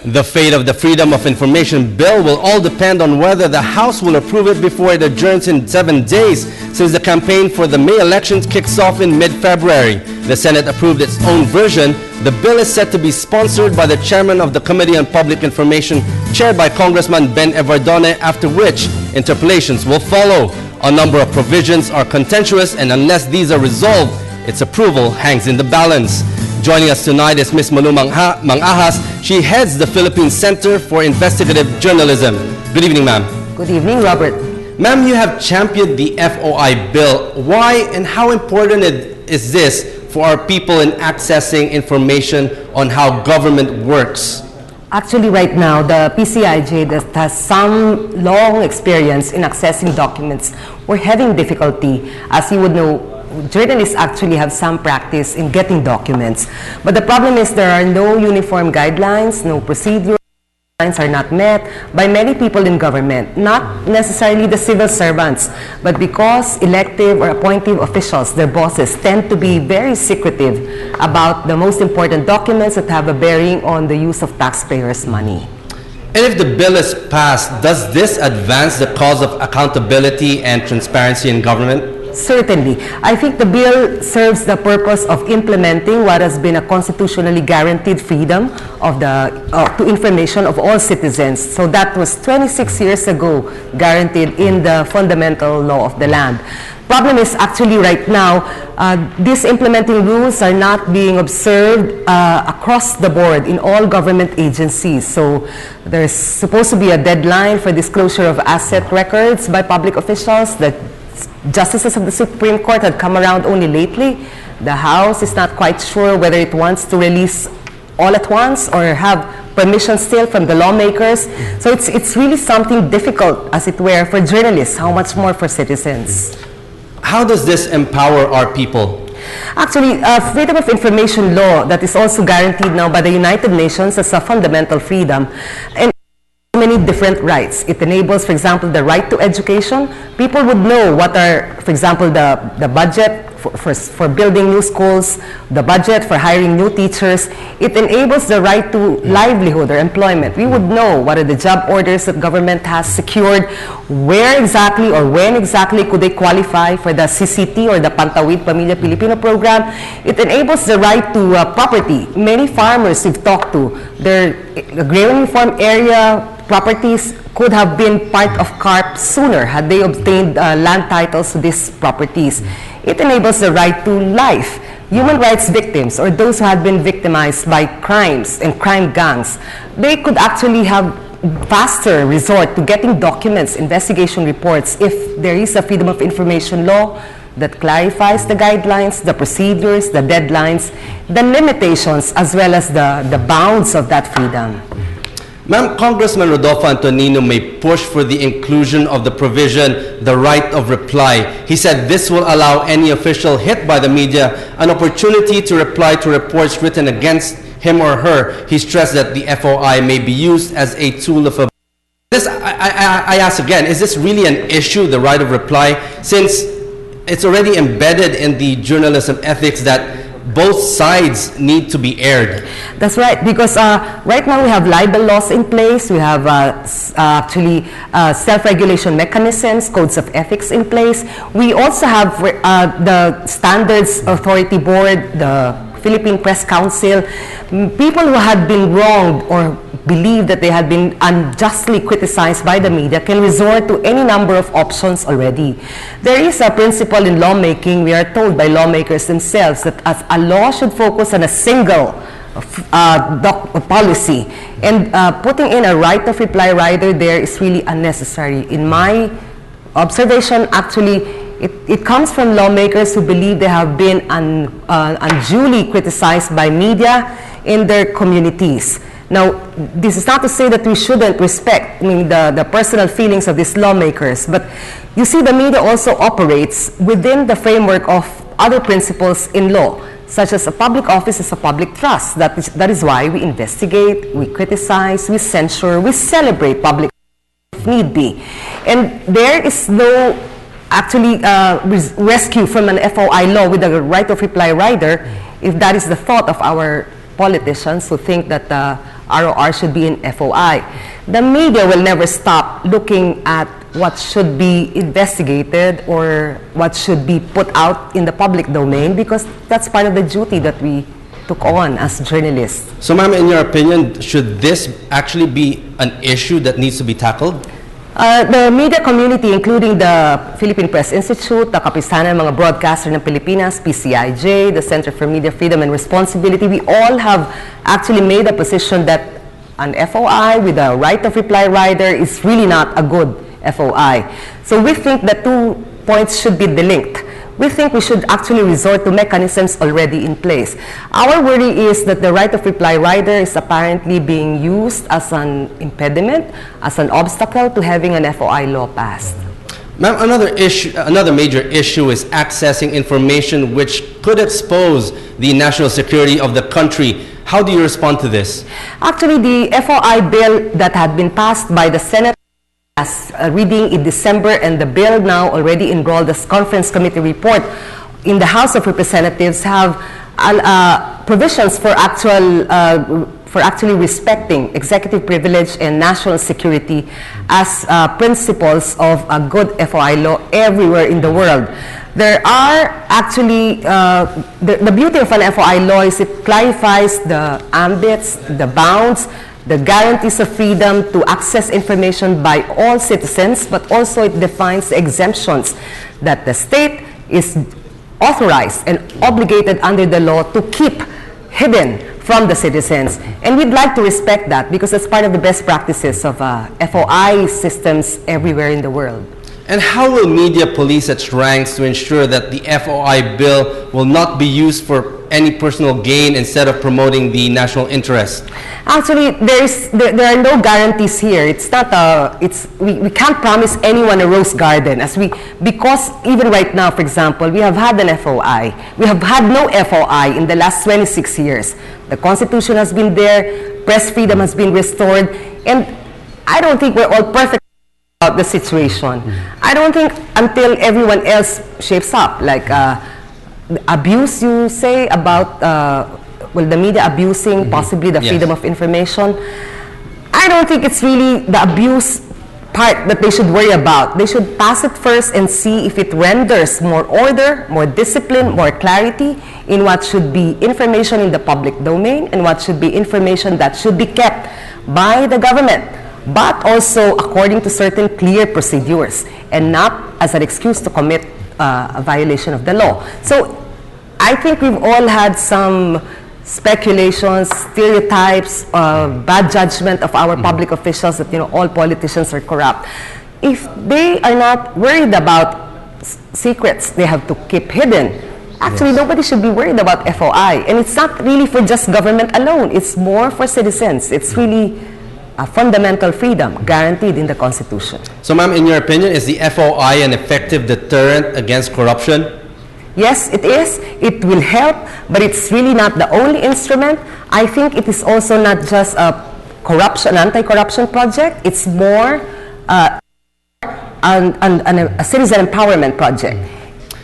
The fate of the Freedom of Information Bill will all depend on whether the House will approve it before it adjourns in 7 days, since the campaign for the May elections kicks off in mid-February. The Senate approved its own version. The bill is set to be sponsored by the chairman of the Committee on Public Information, chaired by Congressman Ben Evardone, after which interpellations will follow. A number of provisions are contentious, and unless these are resolved, its approval hangs in the balance. Joining us tonight is Ms. Malou Mangahas. She heads the Philippine Center for Investigative Journalism. Good evening, ma'am. Good evening, Robert. Ma'am, you have championed the FOI Bill. Why and how important is this for our people in accessing information on how government works? Actually, right now, the PCIJ that has some long experience in accessing documents, we're having difficulty. As you would know, journalists actually have some practice in getting documents. But the problem is there are no uniform guidelines, no procedures. Guidelines are not met by many people in government, not necessarily the civil servants, but because elective or appointive officials, their bosses, tend to be very secretive about the most important documents that have a bearing on the use of taxpayers' money. And if the bill is passed, does this advance the cause of accountability and transparency in government? Certainly. I think the bill serves the purpose of implementing what has been a constitutionally guaranteed freedom of to information of all citizens. So that was 26 years ago guaranteed in the fundamental law of the land. Problem is actually right now, these implementing rules are not being observed across the board in all government agencies. So there's supposed to be a deadline for disclosure of asset records by public officials. The justices of the Supreme Court had come around only lately. The House is not quite sure whether it wants to release all at once or have permission still from the lawmakers. So it's really something difficult, as it were, for journalists, how much more for citizens. How does this empower our people? Actually, freedom of information law that is also guaranteed now by the United Nations as a fundamental freedom. And many different rights. It enables, for example, the right to education. People would know what are, for example, the budget for building new schools, the budget for hiring new teachers. It enables the right to livelihood or employment. We would know what are the job orders that government has secured, where exactly or when exactly could they qualify for the CCT or the Pantawid Pamilya Pilipino program. It enables the right to property. Many farmers we've talked to, their agrarian farm area properties could have been part of CARP sooner had they obtained land titles to these properties. It enables the right to life. Human rights victims or those who had been victimized by crimes and crime gangs, they could actually have faster resort to getting documents, investigation reports if there is a freedom of information law that clarifies the guidelines, the procedures, the deadlines, the limitations, as well as the bounds of that freedom. Ma'am, Congressman Rodolfo Antonino may push for the inclusion of the provision, the right of reply. He said this will allow any official hit by the media an opportunity to reply to reports written against him or her. He stressed that the FOI may be used as a tool of I ask again, is this really an issue, the right of reply, since it's already embedded in the journalism ethics that both sides need to be aired? That's right, because right now we have libel laws in place, we have actually self-regulation mechanisms, codes of ethics in place. We also have the Standards Authority Board, the Philippine Press Council. People who had been wronged or believe that they had been unjustly criticized by the media can resort to any number of options already. There is a principle in lawmaking, we are told by lawmakers themselves, that as a law should focus on a single policy, and putting in a right of reply rider there is really unnecessary. In my observation, actually, it comes from lawmakers who believe they have been unduly criticized by media in their communities. Now, this is not to say that we shouldn't respect the personal feelings of these lawmakers, but you see the media also operates within the framework of other principles in law, such as a public office is a public trust. That is why we investigate, we criticize, we censure, we celebrate public if need be. And there is no actually rescue from an FOI law with a right of reply rider if that is the thought of our politicians who think that ROR should be in FOI. The media will never stop looking at what should be investigated or what should be put out in the public domain, because that's part of the duty that we took on as journalists. So, ma'am, in your opinion, should this actually be an issue that needs to be tackled? The media community, including the Philippine Press Institute, the Kapisanan ng mga Broadcaster ng Pilipinas, PCIJ, the Center for Media Freedom and Responsibility, we all have actually made a position that an FOI with a right of reply rider is really not a good FOI. So we think the 2 points should be delinked. We think we should actually resort to mechanisms already in place. Our worry is that the right of reply rider is apparently being used as an impediment, as an obstacle to having an FOI law passed. Ma'am, another major issue is accessing information which could expose the national security of the country. How do you respond to this? Actually, the FOI bill that had been passed by the Senate as a reading in December, and the bill now already enrolled as conference committee report in the House of Representatives, have provisions for actually respecting executive privilege and national security as principles of a good FOI law everywhere in the world. There are actually, the beauty of an FOI law is it clarifies the ambits, the bounds, the guarantees of freedom to access information by all citizens, but also it defines the exemptions that the state is authorized and obligated under the law to keep hidden from the citizens. And we'd like to respect that because that's part of the best practices of FOI systems everywhere in the world. And how will media police its ranks to ensure that the FOI bill will not be used for any personal gain instead of promoting the national interest? Actually, there are no guarantees here. It's not we can't promise anyone a rose garden because even right now, for example, we have had an FOI. We have had no FOI in the last 26 years. The Constitution has been there, press freedom has been restored, and I don't think we're all perfect about the situation. I don't think until everyone else shapes up, like abuse you say about the media abusing possibly the freedom of information. I don't think it's really the abuse part that they should worry about. They should pass it first and see if it renders more order, more discipline, more clarity in what should be information in the public domain and what should be information that should be kept by the government, but also according to certain clear procedures and not as an excuse to commit a violation of the law. So I think we've all had some speculations, stereotypes, bad judgment of our public officials that all politicians are corrupt. If they are not worried about secrets they have to keep hidden, actually nobody should be worried about FOI. And it's not really for just government alone. It's more for citizens. It's really a fundamental freedom guaranteed in the Constitution. So, ma'am, in your opinion, is the FOI an effective deterrent against corruption? Yes, it is. It will help, but it's really not the only instrument. I think it is also not just a anti-corruption project. It's more a citizen empowerment project.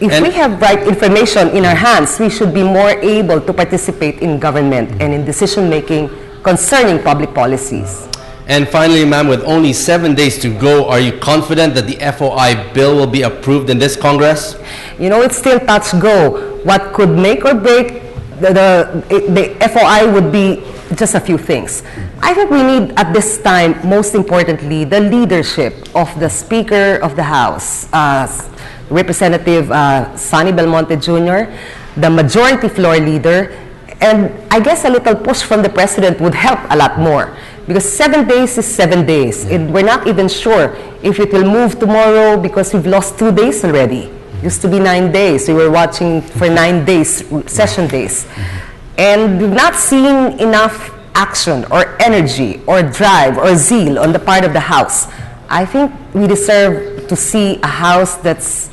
If we have right information in our hands, we should be more able to participate in government and in decision-making concerning public policies. And finally, ma'am, with only 7 days to go, are you confident that the FOI bill will be approved in this Congress? It's still touch go. What could make or break the FOI would be just a few things. I think we need at this time, most importantly, the leadership of the Speaker of the House, Representative Sonny Belmonte Jr., the Majority Floor Leader, and I guess a little push from the President would help a lot more. Because 7 days is 7 days. And we're not even sure if it will move tomorrow because we've lost 2 days already. It used to be 9 days. We were watching for 9 days, session days. And we've not seen enough action or energy or drive or zeal on the part of the House. I think we deserve to see a House that's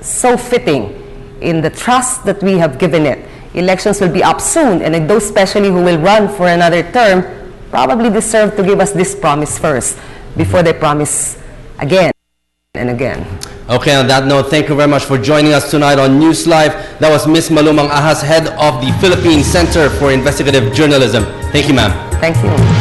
so fitting in the trust that we have given it. Elections will be up soon, and those especially who will run for another term probably deserve to give us this promise first before they promise again and again. Okay, on that note, thank you very much for joining us tonight on NewsLife. That was Ms. Malou Mangahas, head of the Philippine Center for Investigative Journalism. Thank you, ma'am. Thank you.